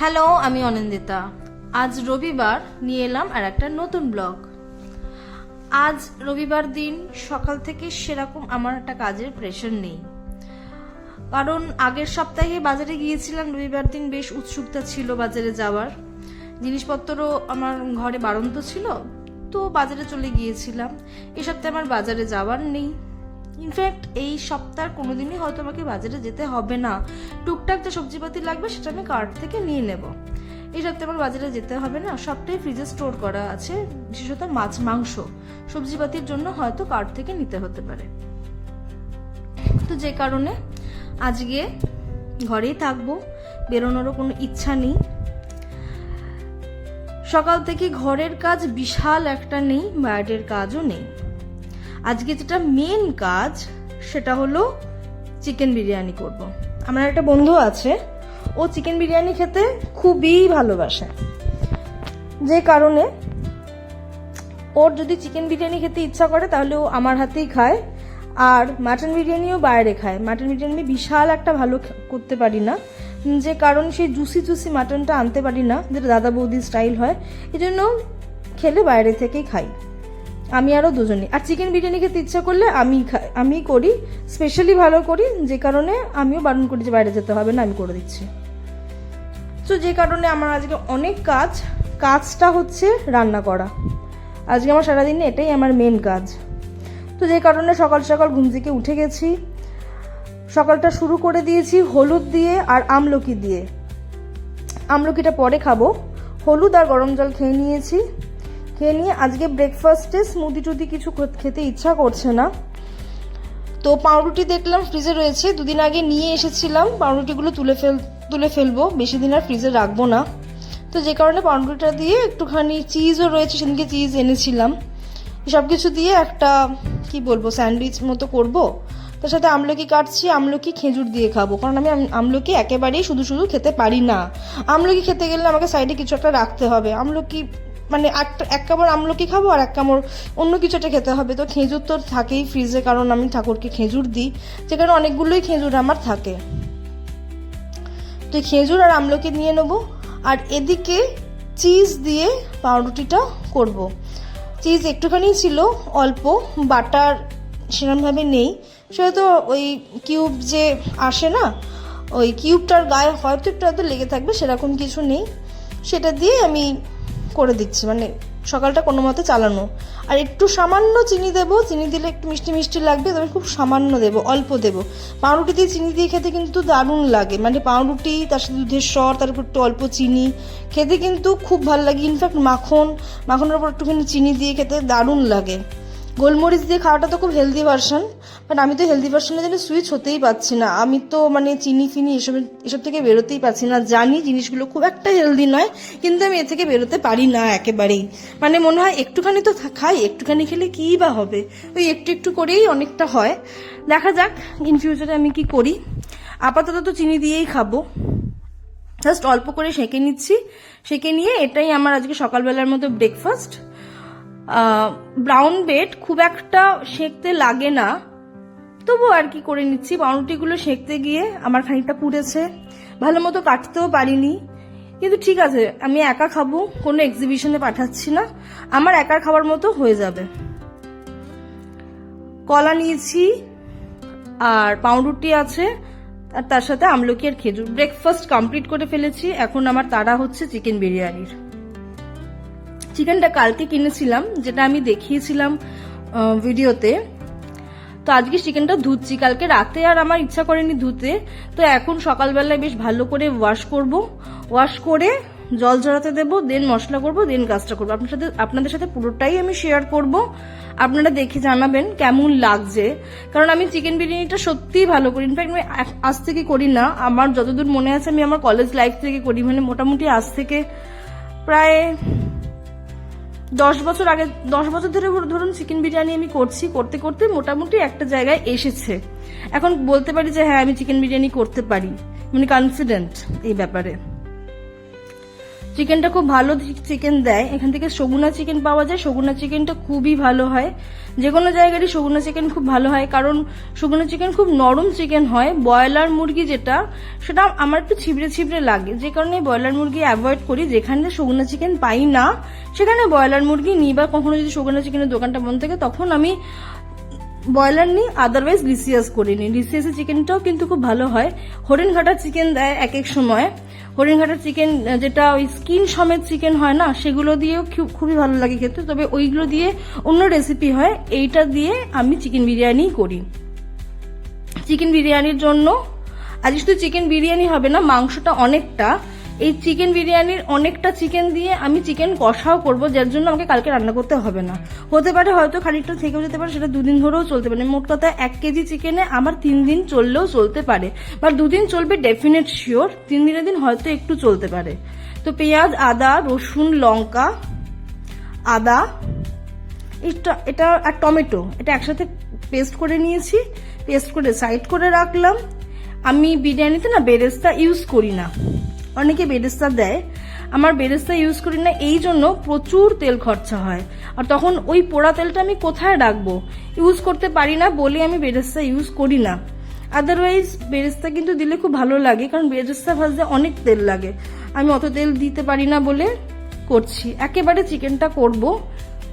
Hello, আমি অনিন্দিতা। আজ রবিবার নিয়ে এলাম আর একটা নতুন ব্লগ। আজ রবিবার দিন সকাল থেকে সেরকম আমার একটা কাজের প্রেশার নেই, কারণ আগের সপ্তাহে বাজারে গিয়েছিলাম। রবিবার দিন বেশ উৎসুকতা ছিল বাজারে যাওয়ার, জিনিসপত্র আমার ঘরে বাড়ন্ত ছিল, তো বাজারে চলে গিয়েছিলাম। এই সপ্তাহে আমার বাজারে যাওয়ার নেই। ইনফ্যাক্ট এই সপ্তাহের কোনোদিনই হয়তো আমাকে বাজারে যেতে হবে না। টুকটাক যে সবজিপাতি লাগবে সেটা আমি কার্ট থেকে নিয়ে নেব। এই সপ্তাহে আমার বাজারে যেতে হবে না, সবটাই ফ্রিজে স্টোর করা আছে। বিশেষত মাছ মাংস সবজিপাতির জন্য হয়তো কার্ট থেকে নিতে হতে পারে। তো যে কারণে আজকে ঘরেই থাকবো, বেরোনোরও কোনো ইচ্ছা নেই। সকাল থেকে ঘরের কাজ বিশাল একটা নেই, বাইরের কাজও নেই। আজকে যেটা মেন কাজ সেটা হলো চিকেন বিরিয়ানি করব। আমার একটা বন্ধু আছে, ও চিকেন বিরিয়ানি খেতে খুবই ভালোবাসে, যে কারণে ওর যদি চিকেন বিরিয়ানি খেতে ইচ্ছা করে তাহলে ও আমার হাতেই খায়। আর মাটন বিরিয়ানিও বাইরে খায়। মাটন বিরিয়ানি আমি বিশাল একটা ভালো করতে পারি না, যে কারণ সেই জুসি জুসি মাটনটা আনতে পারি না, যেটা দাদা বৌদি স্টাইল হয়। এই জন্য খেলে বাইরে থেকেই খাই, আমি আরও দুজনই। আর চিকেন বিরিয়ানি খেতে ইচ্ছা করলে আমি করি, স্পেশালি ভালো করি, যে কারণে আমিও বারণ করি যে বাইরে যেতে হবে না, আমি করে দিচ্ছি। তো যে কারণে আমার আজকে অনেক কাজটা হচ্ছে রান্না করা। আজকে আমার সারাদিনে এটাই আমার মেন কাজ। তো যে কারণে সকাল সকাল ঘুম থেকে উঠে গেছি, সকালটা শুরু করে দিয়েছি হলুদ দিয়ে আর আমলকি দিয়ে। আমলকিটা পরে খাবো। হলুদ আর গরম জল খেয়ে নিয়েছি। খেয়ে নিয়ে আজকে ব্রেকফাস্টে স্মুদি টুদি কিছু খেতে ইচ্ছা করছে না। তো পাউরুটি দেখলাম ফ্রিজে রয়েছে, দুদিন আগে নিয়ে এসেছিলাম। পাউরুটিগুলো তুলে ফেলবো, বেশি দিন আর ফ্রিজে রাখবো না। তো যে কারণে পাউরুটিটা দিয়ে একটুখানি চিজও রয়েছে, সেদিনকে চিজ এনেছিলাম, সব কিছু দিয়ে একটা কি বলবো স্যান্ডউইচ মতো করব। তার সাথে আমলকি কাটছি, আমলকি খেজুর দিয়ে খাবো, কারণ আমি আমলকি একেবারেই শুধু শুধু খেতে পারি না। আমলকি খেতে গেলে আমাকে সাইডে কিছু একটা রাখতে হবে। আমলকি মানে এক কামড় আমলকি খাবো আর এক কামড় অন্য কিছু একটা খেতে হবে। তো খেজুর তো থাকেই ফ্রিজে, কারণ আমি ঠাকুরকে খেজুর দিই, যে কারণে অনেকগুলোই খেজুর আমার থাকে। তো খেজুর আর আমলকি নিয়ে নেবো। আর এদিকে চিজ দিয়ে পাউরুটিটা করব। চিজ একটুখানি ছিল, অল্প, বাটার সেরকমভাবে নেই। সেটা ওই কিউব যে আসে না, ওই কিউবটার গায়ে হয়তো একটু লেগে থাকবে, সেরকম কিছু নেই। সেটা দিয়ে আমি করে দিচ্ছি, মানে সকালটা কোনো মতে চালানো। আর একটু সামান্য চিনি দেবো, চিনি দিলে একটু মিষ্টি মিষ্টি লাগবে, তবে খুব সামান্য দেবো, অল্প দেবো। পাউরুটি দিয়ে চিনি দিয়ে খেতে কিন্তু দারুণ লাগে, মানে পাউরুটি তার সাথে দুধের স্বর, তার উপর একটু অল্প চিনি, খেতে কিন্তু খুব ভালো লাগে। ইনফ্যাক্ট মাখনের উপর একটুখানি চিনি দিয়ে খেতে দারুণ লাগে। গোলমরিচ দিয়ে খাওয়াটা তো খুব হেলদি ভার্সন, বাট আমি তো হেলদি ভার্সনের জন্য সুইচ হতেই পারছি না। আমি তো মানে চিনি ফিনি এসব থেকে বেরোতেই পারছি না। জানি জিনিসগুলো খুব একটা হেলদি নয়, কিন্তু আমি এ থেকে বেরোতে পারি না একেবারেই। মানে মনে হয় একটুখানি তো খাই, একটুখানি খেলে কী বা হবে, ওই একটু একটু করেই অনেকটা হয়। দেখা যাক ইন ফিউচারে আমি কি করি। আপাতত তো চিনি দিয়েই খাবো, জাস্ট অল্প করে সেঁকে নিচ্ছি। সেঁকে নিয়ে এটাই আমার আজকে সকালবেলার মতো ব্রেকফাস্ট। ব্রাউন ব্রেড খুব একটা সেঁকতে লাগে না, তবু আর কি করে নিচ্ছি। পাউরুটিগুলো সেঁকতে গিয়ে আমার খানিকটা পুড়েছে, ভালো মতো কাটতেও পারিনি, কিন্তু ঠিক আছে, আমি একা খাবো, কোনো এক্সিবিশনে পাঠাচ্ছি না, আমার একার খাবার মতো হয়ে যাবে। কলা নিয়েছি আর পাউরুটি আছে, আর তার সাথে আমলকি আর খেজুর। ব্রেকফাস্ট কমপ্লিট করে ফেলেছি। এখন আমার তাড়া হচ্ছে চিকেন বিরিয়ানির। চিকেনটা কালকে কিনেছিলাম, যেটা আমি দেখিয়েছিলাম ভিডিওতে। তো আজকে চিকেনটা ধুচ্ছি, কালকে রাতে আর আমার ইচ্ছা করেনি ধুতে। তো এখন সকালবেলায় বেশ ভালো করে ওয়াশ করে জল ঝরাতে দেবো, দেন মশলা করবো, দেন কাজটা করবো। আপনাদের সাথে পুরোটাই আমি শেয়ার করব। আপনারা দেখে জানাবেন কেমন লাগছে, কারণ আমি চিকেন বিরিয়ানিটা সত্যিই ভালো করি। ইনফ্যাক্ট আমি আজ থেকে করি না, আমার যতদূর মনে আছে আমি আমার কলেজ লাইফ থেকে করি, মানে মোটামুটি আজ থেকে প্রায় 10 বছর ধরে ধরুন চিকেন বিরিয়ানি আমি করতে করতে মোটামুটি একটা জায়গায় এসেছে। এখন বলতে পারি যে হ্যাঁ আমি চিকেন বিরিয়ানি করতে পারি, মানে কনফিডেন্ট এই ব্যাপারে। চিকেনটা খুব ভালো চিকেন দেয়। এখান থেকে সগুনা চিকেন পাওয়া যায়। সগুনা চিকেনটা খুবই ভালো হয়, যে কোনো জায়গারই সগুনা চিকেন খুব ভালো হয়, কারণ সগুনা চিকেন খুব নরম চিকেন হয়। ব্রয়লার মুরগি যেটা, সেটা আমার একটু ছিবড়ে ছিবড়ে লাগে, যে কারণে ব্রয়লার মুরগি অ্যাভয়েড করি। যেখানে সগুনা চিকেন পাই না সেখানে ব্রয়লার মুরগি নিই, বা কখনো যদি সগুনা চিকেনের দোকানটা বন্ধ থাকে তখন আমি ব্রয়লার নিই, আদারওয়াইজ লিসিয়াস করে নিই। লিসিয়াসের চিকেনটাও কিন্তু খুব ভালো হয়। হরিণঘাটার চিকেন দেয় এক এক সময়। হরিণঘাটার চিকেন যেটা ওই স্কিন সমেত চিকেন হয় না, সেগুলো দিয়েও খুবই ভালো লাগে খেতে, তবে ওইগুলো দিয়ে অন্য রেসিপি হয়। এইটা দিয়ে আমি চিকেন বিরিয়ানি করি। চিকেন বিরিয়ানির জন্য আজ শুধু চিকেন বিরিয়ানি হবে না, মাংসটা অনেকটা। এই চিকেন বিরিয়ানির অনেকটা চিকেন দিয়ে আমি চিকেন কষাও করব, যার জন্য আমাকে কালকে রান্না করতে হবে না। হতে পারে হয়তো খানিকটা থেকেও যেতে পারে, সেটা 2 দিন ধরেও চলতে পারে। মোট কথা 1 কেজি চিকেনে আমার 3 দিন চললেও চলতে পারে, বা 2 দিন চলবে ডেফিনেট শিওর। 3 দিনের দিন হয়তো একটু চলতে পারে। তো পেঁয়াজ, আদা, রসুন, লঙ্কা, আদা, এটা আর টমেটো, এটা একসাথে পেস্ট করে নিয়েছি। পেস্ট করে সাইড করে রাখলাম। আমি বিরিয়ানিতে না বেরেস্তা ইউজ করি না, অনেকে বেরেস্তা দেয়, আমার বেরেস্তা ইউজ করি না। এই জন্য প্রচুর তেল খরচা হয়, আর তখন ওই পোড়া তেলটা আমি কোথায় রাখবো, ইউজ করতে পারি না বলে আমি বেরেস্তা ইউজ করি না। আদারওয়াইজ বেরেস্তা কিন্তু দিলে খুব ভালো লাগে, কারণ বেরেস্তা ভাজতে অনেক তেল লাগে। আমি অত তেল দিতে পারি না বলে করছি। একেবারে চিকেনটা করব,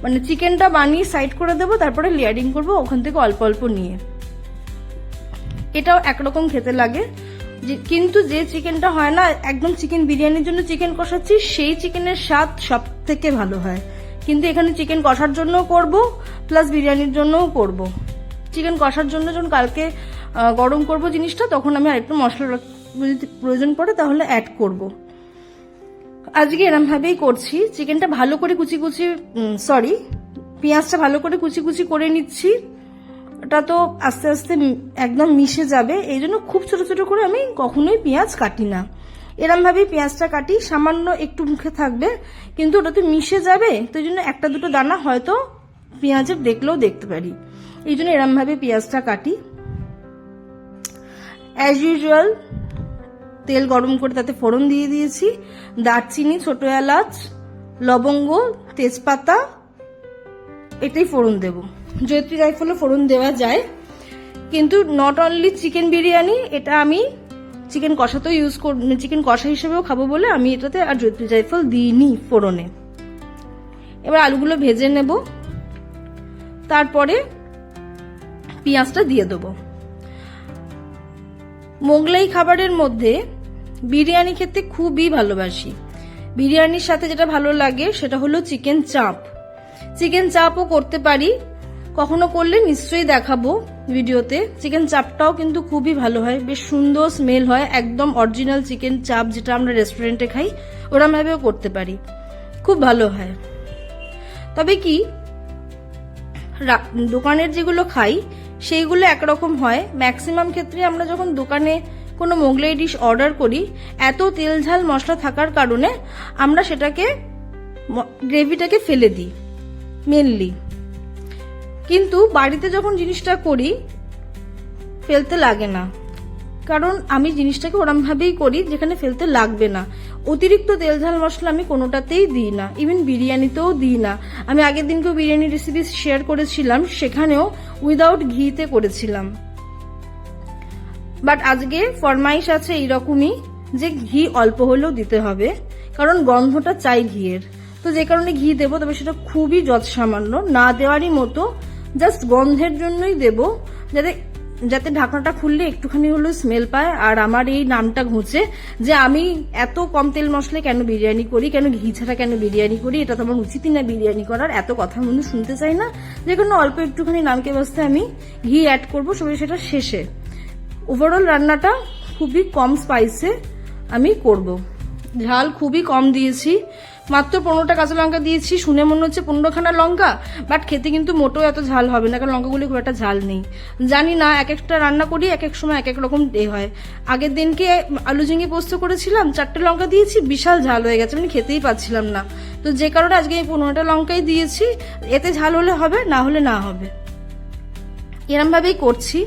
মানে চিকেনটা বানিয়ে সাইড করে দেবো, তারপরে লেয়ারিং করব ওখান থেকে অল্প অল্প নিয়ে। এটাও একরকম খেতে লাগে, কিন্তু যে চিকেনটা হয় না একদম চিকেন বিরিয়ানির জন্য চিকেন কষাচ্ছি, সেই চিকেনের স্বাদ সব থেকে ভালো হয়। কিন্তু এখানে চিকেন কষার জন্য করব, প্লাস বিরিয়ানির জন্যও করব। চিকেন কষার জন্য যখন কালকে গরম করব জিনিসটা, তখন আমি আরেকটু মশলা যদি প্রয়োজন পড়ে তাহলে অ্যাড করব। আজকে এরম ভাবেই করছি। চিকেনটা ভালো করে পেঁয়াজটা ভালো করে কুচি কুচি করে নিচ্ছি। ওটা তো আস্তে আস্তে একদম মিশে যাবে, এই জন্য খুব ছোট ছোট করে আমি কখনোই পেঁয়াজ কাটি না। এরম ভাবেই পেঁয়াজটা কাটি, সামান্য একটু মুখে থাকবে, কিন্তু ওটা তো মিশে যাবে, তো এই জন্য 1-2 দানা হয়তো পেঁয়াজের দেখলেও দেখতে পারি, এই জন্য এরম ভাবে পেঁয়াজটা কাটি। অ্যাজ ইউজুয়াল তেল গরম করে তাতে ফোড়ন দিয়ে দিয়েছি। দারচিনি, ছোট এলাচ, লবঙ্গ, তেজপাতা, এটাই ফোড়ন দেব। জয়ত্রী জায়ফলে ফোড়ন দেওয়া যায়, কিন্তু নট অনলি চিকেন বিরিয়ানি, এটা আমি চিকেন কষাতেও ইউজ করি, চিকেন কষা হিসেবেও খাবো বলে আমি এটাতে আর জয়ত্রী জায়ফল দিইনি ফোড়নে। এবার আলুগুলো ভেজে নেব, তারপরে পেঁয়াজটা দিয়ে দেবো। মোগলাই খাবারের মধ্যে বিরিয়ানি খেতে খুবই ভালোবাসি। বিরিয়ানির সাথে যেটা ভালো লাগে সেটা হলো চিকেন চাপ। চিকেন চাপও করতে পারি, কখনো করলে নিশ্চয়ই দেখাবো ভিডিওতে। চিকেন চাপটাও কিন্তু খুবই ভালো হয়, বেশ সুন্দর স্মেল হয়, একদম অরিজিনাল চিকেন চাপ যেটা আমরা রেস্টুরেন্টে খাই ওরকম ভাবেও করতে পারি, খুব ভালো হয়। তবে কি দোকানের যেগুলো খাই সেইগুলো একরকম হয়। ম্যাক্সিমাম ক্ষেত্রে আমরা যখন দোকানে কোনো মোগলাই ডিশ অর্ডার করি, এত তেল ঝাল মশলা থাকার কারণে আমরা সেটাকে গ্রেভিটাকে ফেলে দিই মেনলি। কিন্তু বাড়িতে যখন জিনিসটা করি ফেলতে লাগে না, কারণ আমি জিনিসটাকে ওরমভাবেই করি যেখানে ফেলতে লাগবে না। অতিরিক্ত তেল ঝাল মশলা আমি কোনোটাতেই দিই না, ইভেন বিরিয়ানিতেও দিই না। আমি আগের দিনকেও বিরিয়ানি রেসিপি শেয়ার করেছিলাম, সেখানেও উইদাউট ঘিতে করেছিলাম। বাট আজকে ফরমাইশ আছে এইরকমই যে ঘি অল্প হলেও দিতে হবে, কারণ গন্ধটা চাই ঘিয়ের। তো যে কারণে ঘি দেবো, তবে সেটা খুবই যৎসামান্য, না দেওয়ারই মতো, জাস্ট গন্ধের জন্যই দেব, যাতে ঢাকনাটা খুললে একটুখানি হলেও স্মেল পায় আর আমার এই নামটা ঘুচে যে আমি এত কম তেল মশলায় কেন বিরিয়ানি করি, কেন ঘি ছাড়া কেন বিরিয়ানি করি, এটা তো আমার উচিতই না বিরিয়ানি করার। এত কথা মনে শুনতে চাই না, যে কোনো অল্প একটুখানি নামকে বাস্তে আমি ঘি অ্যাড করবো, সবাই সেটা শেষে। ওভারঅল রান্নাটা খুবই কম স্পাইসে আমি করব। ঝাল খুবই কম দিয়েছি, মাত্র 15টা কাঁচা লঙ্কা দিয়েছি, শুনে মনে হচ্ছে 15খানা লঙ্কা, বাট খেতে কিন্তু মোটেও এত ঝাল হবে না, কারণ লঙ্কাগুলি খুব একটা ঝাল নেই। জানি না, এক একটা রান্না করি এক এক সময় এক এক রকম হয়। আগের দিনকে আলু ঝিঙে পোস্ত করেছিলাম, 4টে লঙ্কা দিয়েছি, বিশাল ঝাল হয়ে গেছে, আমি খেতেই পাচ্ছিলাম না। তো যে কারণে আজকে আমি 15টা লঙ্কাই দিয়েছি, এতে ঝাল হলে হবে, না হলে না হবে, এরম ভাবেই করছি।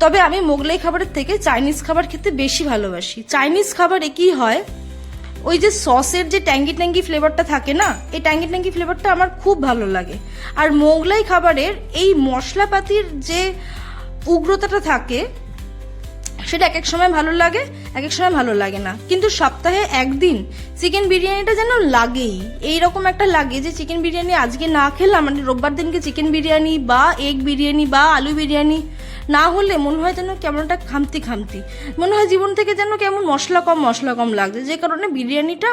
তবে আমি মোগলাই খাবারের থেকে চাইনিজ খাবার খেতে বেশি ভালোবাসি। চাইনিজ খাবারে কি হয়, ওই যে সসের যে ট্যাঙ্গি ট্যাঙ্গি ফ্লেভারটা থাকে না, এই ট্যাঙ্গি ট্যাঙ্গি ফ্লেভারটা আমার খুব ভালো লাগে। আর মোগলাই খাবারের এই মশলাপাতির যে উগ্রতাটা থাকে সেটা এক এক সময় ভালো লাগে, এক এক সময় ভালো লাগে না। কিন্তু সপ্তাহে একদিন চিকেন বিরিয়ানিটা যেন লাগেই, এইরকম একটা লাগে যে চিকেন বিরিয়ানি আজকে না খেলাম, মানে রোববার দিনকে চিকেন বিরিয়ানি বা এগ বিরিয়ানি বা আলু বিরিয়ানি না হলে মনে হয় যেন কেমন একটা খামতি খামতি মনে হয়, জীবন থেকে যেন কেমন মশলা কম লাগছে। যে কারণে বিরিয়ানিটা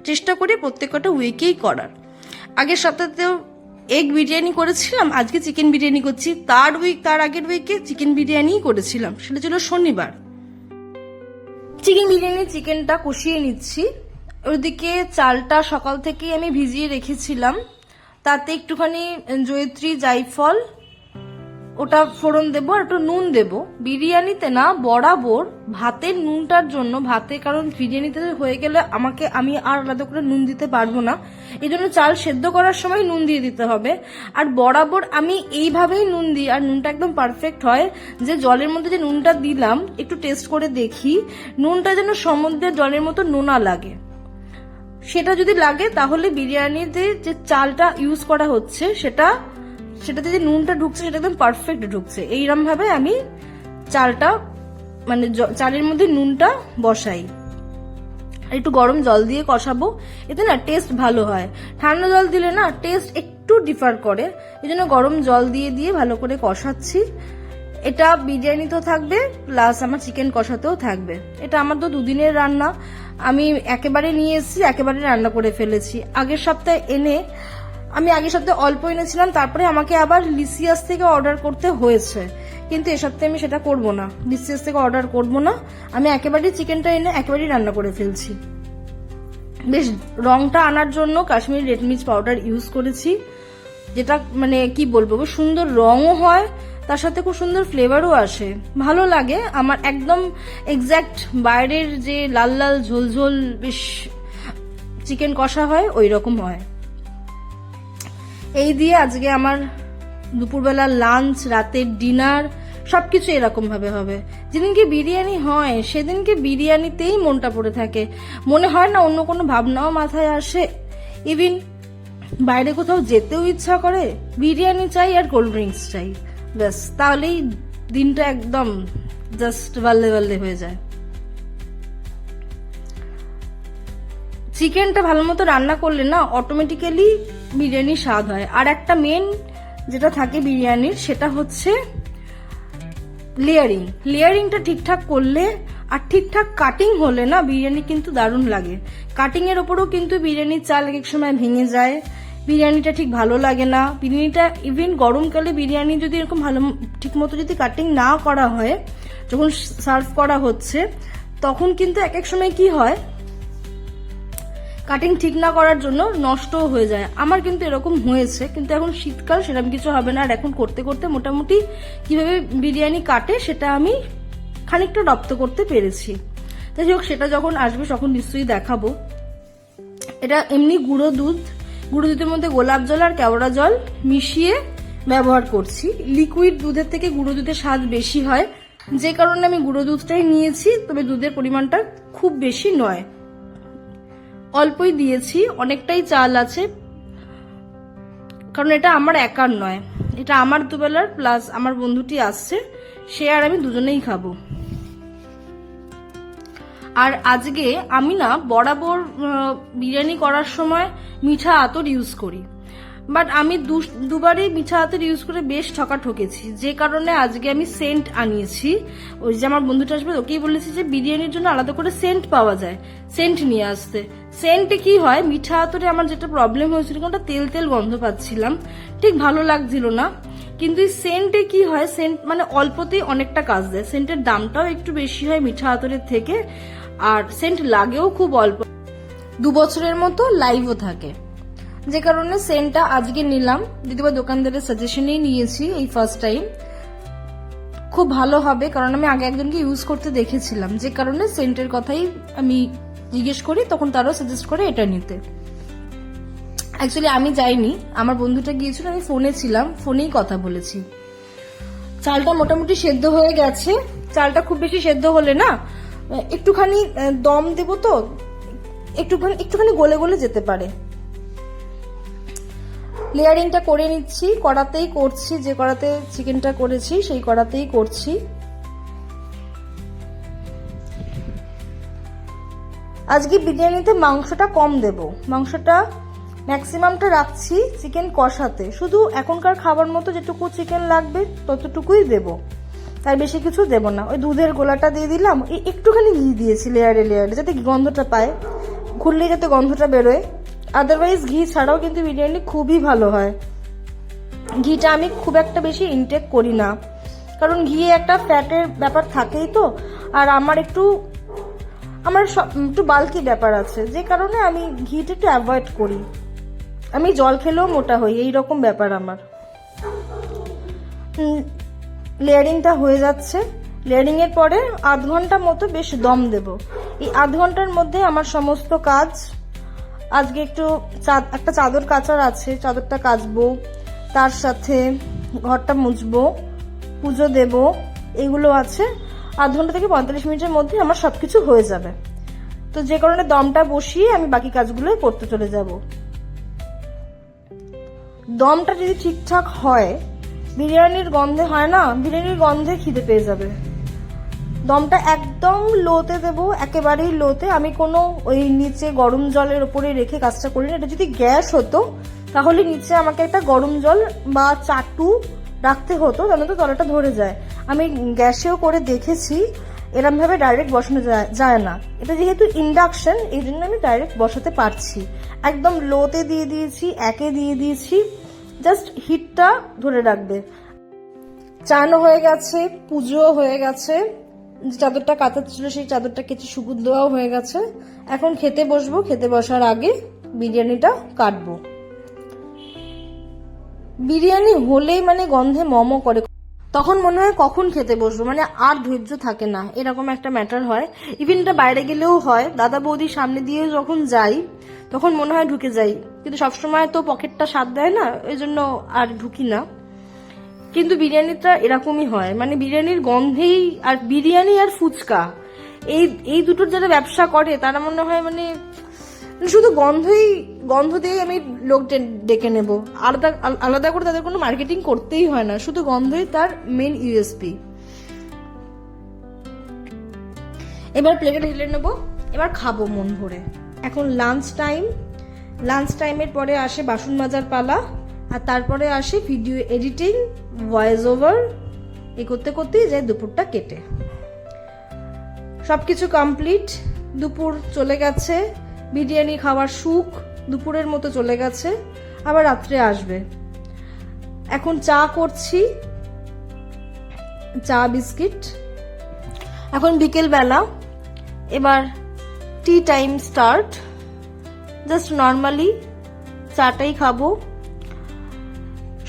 চেষ্টা করি প্রত্যেকটা উইকেই করার। আগের সপ্তাহেতেও এগ বিরিয়ানি করেছিলাম, আজকে চিকেন বিরিয়ানি করছি, তার আগের উইকে চিকেন বিরিয়ানিই করেছিলাম, সেটা ছিল শনিবার। চিকেন বিরিয়ানি চিকেনটা কষিয়ে নিচ্ছি। ওদিকে চালটা সকাল থেকেই আমি ভিজিয়ে রেখেছিলাম, তাতে একটুখানি জয়িত্রী জায়ফল ওটা ফোড়ন দেবো আর একটু নুন দেবো। বিরিয়ানিতে না বরাবর ভাতের নুনটার জন্য, ভাতে কারণ বিরিয়ানিতে হয়ে গেলে আমি আর আলাদা করে নুন দিতে পারবো না, এই জন্য চাল সেদ্ধ করার সময় নুন দিয়ে দিতে হবে। আর বরাবর আমি এইভাবেই নুন দিই, আর নুনটা একদম পারফেক্ট হয় যে জলের মধ্যে যে নুনটা দিলাম একটু টেস্ট করে দেখি নুনটা যেন সমুদ্রের জলের মতো নোনা লাগে। সেটা যদি লাগে তাহলে বিরিয়ানিতে যে চালটা ইউজ করা হচ্ছে সেটাতে যে নুনটা ঢুকছে সেটা একদম পারফেক্ট ঢুকছে। এইরকম ভাবে আমি চালটা মানে চালের মধ্যে নুনটা বসাই, একটু গরম জল দিয়ে কষাবো, এতে না টেস্ট ভালো হয়। ঠান্ডা জল দিলে না টেস্ট একটু ডিফার করে, এই জন্য গরম জল দিয়ে ভালো করে কষাচ্ছি। এটা বিরিয়ানিতেও থাকবে প্লাস আমার চিকেন কষাতেও থাকবে। এটা আমার তো দুদিনের রান্না, আমি একেবারে নিয়ে এসেছি, একেবারে রান্না করে ফেলেছি। আগের সপ্তাহে অল্প এনেছিলাম, তারপরে আমাকে আবার লিসিয়াস থেকে অর্ডার করতে হয়েছে, কিন্তু এ সপ্তাহে আমি সেটা করব না, লিসিয়াস থেকে অর্ডার করব না। আমি একেবারেই চিকেনটা এনে একেবারেই রান্না করে ফেলছি। বেশ রংটা আনার জন্য কাশ্মীরি রেড মির্চ পাউডার ইউজ করেছি, যেটা মানে কি বলবো সুন্দর রঙও হয়, তার সাথে খুব সুন্দর ফ্লেভারও আসে, ভালো লাগে আমার। একদম এক্স্যাক্ট বাইরের যে লাল লাল ঝোল ঝোল বেশ চিকেন কষা হয় ওই রকম হয়। এই দিয়ে আজকে আমার দুপুরবেলা লাঞ্চ, রাতের ডিনার সবকিছু এরকম ভাবে হবে। যেদিনকে বিরিয়ানি হয় সেদিনকে বিরিয়ানিতেই মনটা পড়ে থাকে, মনে হয় না অন্য কোনো ভাবনাও মাথায় আসে। ইভিন বাইরে কোথাও যেতেও ইচ্ছা করে, বিরিয়ানি চাই আর কোল্ড ড্রিঙ্কস চাই, ব্যাস তাহলেই দিনটা একদম জাস্ট বাল্লে হয়ে যায়। চিকেনটা ভালো মতো রান্না করলে না অটোমেটিক্যালি বিরিয়ানির স্বাদ হয়। আর একটা মেন যেটা থাকে বিরিয়ানির সেটা হচ্ছে লেয়ারিংটা ঠিকঠাক করলে আর ঠিকঠাক কাটিং হলে না বিরিয়ানি কিন্তু দারুণ লাগে। কাটিং এর ওপরও কিন্তু বিরিয়ানির চাল এক সময় ভেঙে যায়, বিরিয়ানিটা ঠিক ভালো লাগে না। বিরিয়ানিটা ইভেন গরমকালে বিরিয়ানি যদি এরকম ভালো ঠিক মতো যদি কাটিং না করা হয়, যখন সার্ভ করা হচ্ছে তখন কিন্তু এক সময় কি হয় কাটিং ঠিক না করার জন্য নষ্টও হয়ে যায়। আমার কিন্তু এরকম হয়েছে, কিন্তু এখন শীতকাল সেরকম কিছু হবে না। আর এখন করতে করতে মোটামুটি কিভাবে বিরিয়ানি কাটে সেটা আমি খানিকটা রপ্ত করতে পেরেছি। তাই হোক, সেটা যখন আসবে তখন নিশ্চয়ই দেখাবো। এটা এমনি গুঁড়ো দুধের মধ্যে গোলাপ জল আর কেওড়া জল মিশিয়ে ব্যবহার করছি। লিকুইড দুধের থেকে গুঁড়ো দুধের স্বাদ বেশি হয়, যে কারণে আমি গুঁড়ো দুধটাই নিয়েছি, তবে দুধের পরিমাণটা খুব বেশি নয়, অল্পই দিয়েছি। অনেকটাই চাল আছে, কারণ এটা আমার একার নয়, এটা আমার দুবেলার প্লাস আমার বন্ধুটি আসছে, সে আর আমি দুজনেই খাবো। আর আজকে আমি না বরাবর বিরিয়ানি করার সময় মিঠা আতর ইউজ করি, বাট আমি দুবারই মিঠা আতর ইউজ করে বেশ ঠকেছি, যে কারণে আজকে আমি সেন্ট আনিয়েছি। ওই যে আমার বন্ধুটা আসবে ওকেই বলেছি যে বিরিয়ানির জন্য আলাদা করে সেন্ট পাওয়া যায়, সেন্ট নিয়ে আসতে। সেন্টে কি হয়, মিঠা আতরে আমার যেটা প্রবলেম হয়েছিল, কোনটা তেল গন্ধ পাচ্ছিলাম, ঠিক ভালো লাগছিল না। কিন্তু এই সেন্টে কি হয়, সেন্ট মানে অল্পতেই অনেকটা কাজ দেয়, সেন্টের দামটাও একটু বেশি হয় মিঠা আতরের থেকে, আর সেন্ট লাগেও খুব অল্প, 2 বছরের মতো লাইভও থাকে। যে কারণে সেন্টটা আজকে নিলাম, দিদিবা দোকানদারের সাজেশনেই নিয়েছি এই ফার্স্ট টাইম। খুব ভালো হবে, কারণ আমি আগে একজনকে ইউজ করতে দেখেছিলাম, যে কারণে সেন্টের কথাই আমি জিজ্ঞেস করি, তখন তারাও সাজেস্ট করে এটা নিতে। অ্যাকচুয়ালি আমি যাইনি, আমার বন্ধুটা গিয়েছিল, আমি ফোনে ছিলাম, ফোনেই কথা বলেছি। চালটা মোটামুটি সেদ্ধ হয়ে গেছে। চালটা খুব বেশি সেদ্ধ হলে না একটুখানি দম দেবো, তো একটুখানি গলে গলে যেতে পারে। লেয়ারিংটা করে নিচ্ছি, কড়াতেই করছি, যে কড়াতে চিকেনটা করেছি সেই কড়াতেই করছি। আজকে বিরিয়ানিতে মাংসটা কম দেব, মাংসটা ম্যাক্সিমামটা রাখছি চিকেন কষাতে, শুধু এখনকার খাবার মতো যেটুকু চিকেন লাগবে ততটুকুই দেব, তাই বেশি কিছু দেব না। ওই দুধের গোলাটা দিয়ে দিলাম, একটুখানি ঘি দিয়েছি লেয়ারে লেয়ারে, যাতে গন্ধটা পায়, ঘুরলেই যাতে গন্ধটা বেরোয়। আদারওয়াইজ ঘি ছাড়াও কিন্তু বিরিয়ানি খুবই ভালো হয়। ঘিটা আমি খুব একটা বেশি ইনটেক করি না, কারণ ঘি একটা ফ্যাটের ব্যাপার থাকেই তো, আর আমার একটু বাল্কি ব্যাপার আছে, যে কারণে আমি ঘিটা একটু অ্যাভয়েড করি। আমি জল খেলেও মোটা হই, এইরকম ব্যাপার আমার। লেয়ারিংটা হয়ে যাচ্ছে, লেয়ারিং এর পরে আধ ঘন্টা মতো বেশ দম দেব। এই আধ ঘন্টার মধ্যে আমার সমস্ত কাজ, আজকে একটা চাদর কাচার আছে, চাদরটা কাচবো, তার সাথে ঘরটা মুছবো, পুজো দেব, এগুলো আছে। আধ ঘন্টা থেকে 45 মিনিটের মধ্যে আমার সবকিছু হয়ে যাবে। তো যে কারণে দমটা বসিয়ে আমি বাকি কাজগুলো করতে চলে যাব। দমটা যদি ঠিকঠাক হয়, বিরিয়ানির গন্ধে হয় না, বিরিয়ানির গন্ধে খিদে পেয়ে যাবে। দমটা একদম লোতে দেবো, একেবারেই লোতে। আমি কোনো ওই নিচে গরম জলের ওপরে রেখে কাজটা করি না। এটা যদি গ্যাস হতো তাহলে নিচে আমাকে একটা গরম জল বা চাটু রাখতে হতো, তাহলে তো তলাটা ধরে যায়। আমি গ্যাসেও করে দেখেছি, এরম ভাবে ডাইরেক্ট বসানো যায় না। এটা যেহেতু ইন্ডাকশন, এই জন্য আমি ডাইরেক্ট বসাতে পারছি। একদম লোতে দিয়ে দিয়েছি, একে দিয়ে দিয়েছি, জাস্ট হিটটা ধরে রাখবে। চানও হয়ে গেছে, পুজো হয়ে গেছে, চাদরটা কাঁচা ছিল সেই চাদরটা কেচে সুপুর দেওয়াও হয়ে গেছে। এখন খেতে বসবো, খেতে বসার আগে বিরিয়ানিটা কাটবো। বিরিয়ানি হলেই মানে গন্ধে মমো করে, তখন মনে হয় কখন খেতে বসবো, মানে আর ধৈর্য থাকে না, এরকম একটা ম্যাটার হয়। ইভেন এটা বাইরে গেলেও হয়, দাদা বৌদির সামনে দিয়ে যখন যাই তখন মনে হয় ঢুকে যাই, কিন্তু সবসময় তো পকেটটা সাথ দেয় না, ওই জন্য আর ঢুকি না। কিন্তু বিরিয়ানিটা এরকমই হয়, মানে বিরিয়ানির গন্ধেই, আর বিরিয়ানি আর ফুচকা এই দুটোর যারা ব্যবসা করে তারা মনে হয় মানে শুধু গন্ধ দিয়ে আমি লোক ডেকে নেব, আলাদা করে তাদের কোনো মার্কেটিং করতেই হয় না, শুধু গন্ধই তার মেন ইউএসপি। এবার প্লেটে ঢেলে নেবো, এবার খাবো মন ভরে। এখন লাঞ্চ টাইমের পরে আসে বাসন মাজার পালা, আর তারপরে আসে ভিডিও এডিটিং, ভয়েস ওভার, এই করতে করতেই যায় দুপুরটা কেটে। সবকিছু কমপ্লিট, দুপুর চলে গেছে, বিরিয়ানি খাওয়ার সুখ দুপুরের মতো চলে গেছে, আবার রাত্রে আসবে। এখন চা করছি, চা বিস্কিট। এখন বিকেল বেলা, এবার tea time start. Just normally চাটাই খাবো,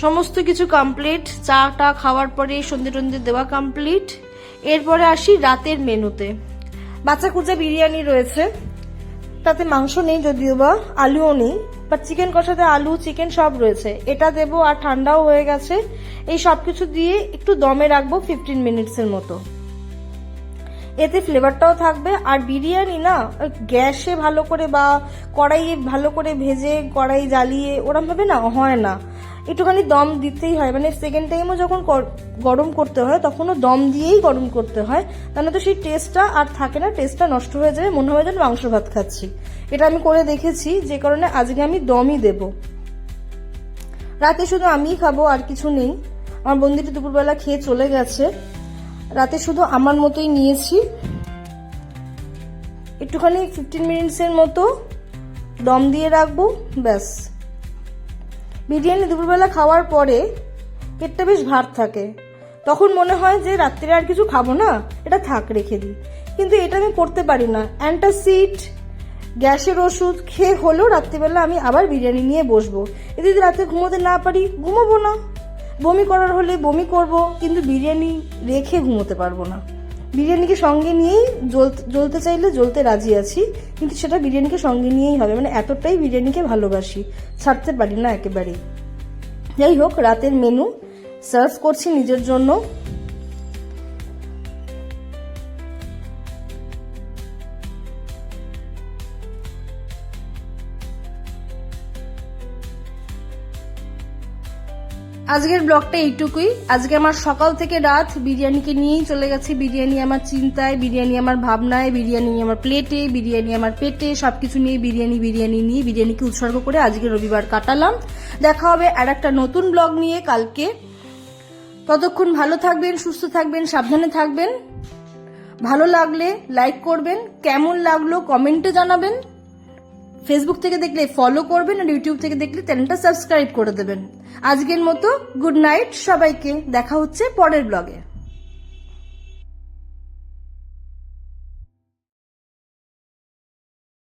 সমস্ত কিছু কমপ্লিট। চাটা খাওয়ার পরে সন্ধে টন্ধে দেওয়া কমপ্লিট। এরপরে আসি রাতের মেনুতে। বাচ্চা কুচা বিরিয়ানি রয়েছে, তাতে মাংস নেই যদিও বা, আলুও নেই, বাট চিকেন কষাতে আলু চিকেন সব রয়েছে, এটা দেবো। আর ঠান্ডাও হয়ে গেছে, এই সব কিছু দিয়ে একটু দমে রাখবো 15 মিনিটসের মতো, এতে ফ্লেভারটাও থাকবে। আর বিরিয়ানি না গ্যাসে ভালো করে বা কড়াইয়ে ভালো করে ভেজে কড়াই জ্বালিয়ে ওরম ভাবে না হয় না, একটুখানি দম দিতেই হয়। মানে সেকেন্ড টাইমও যখন গরম করতে হয় তখনও দম দিয়েই গরম করতে হয়, তাহলে তো সেই টেস্টটা আর থাকে না, টেস্টটা নষ্ট হয়ে যাবে, মনে হয় যেন মাংস ভাত খাচ্ছি। এটা আমি করে দেখেছি, যে কারণে আজকে আমি দমই দেব। রাতে শুধু আমিই খাবো, আর কিছু নেই। আমার বন্ধুটি দুপুরবেলা খেয়ে চলে গেছে, রাতে শুধু আমার মতোই নিয়েছি। একটুখানি 15 মিনিটসের মতো দম দিয়ে রাখবো, ব্যাস। বিরিয়ানি দুপুরবেলা খাওয়ার পরে পেটটা বেশ ভার থাকে, তখন মনে হয় যে রাত্রে আর কিছু খাবো না, এটা থাক রেখে দিই, কিন্তু এটা আমি করতে পারি না। অ্যান্টাসিড, গ্যাসের ওষুধ খেয়ে হলেও রাত্রিবেলা আমি আবার বিরিয়ানি নিয়ে বসবো। এতে যদি রাতে ঘুমোতে না পারি, ঘুমোবো না। বমি করার হলে বমি করব, কিন্তু বিরিয়ানি রেখে ঘুমোতে পারবো না। বিরিয়ানিকে সঙ্গে নিয়েই জ্বলতে চাইলে জ্বলতে রাজি আছি, কিন্তু সেটা বিরিয়ানিকে সঙ্গে নিয়েই হবে, মানে এতটাই বিরিয়ানিকে ভালোবাসি, ছাড়তে পারি না একেবারেই। যাই হোক, রাতের মেনু সার্ভ করছি নিজের জন্য। আজকের ব্লগটা এইটুকুই। আজকে আমার সকাল থেকে রাত বিরিয়ানিকে নিয়েই চলে গেছে। বিরিয়ানি আমার চিন্তায়, বিরিয়ানি আমার ভাবনায়, বিরিয়ানি আমার প্লেটে, বিরিয়ানি আমার পেটে, সবকিছু নিয়ে বিরিয়ানিকে উৎসর্গ করে আজকে রবিবার কাটালাম। দেখা হবে আর একটা নতুন ব্লগ নিয়ে কালকে। ততক্ষণ ভালো থাকবেন, সুস্থ থাকবেন, সাবধানে থাকবেন। ভালো লাগলে লাইক করবেন, কেমন লাগলো কমেন্টে জানাবেন। ফেসবুক থেকে দেখলে ফলো করবেন আর ইউটিউব থেকে দেখলে চ্যানেলটা সাবস্ক্রাইব করে দেবেন। আজকের মতো গুড নাইট সবাইকে, দেখা হচ্ছে পরের ব্লগে।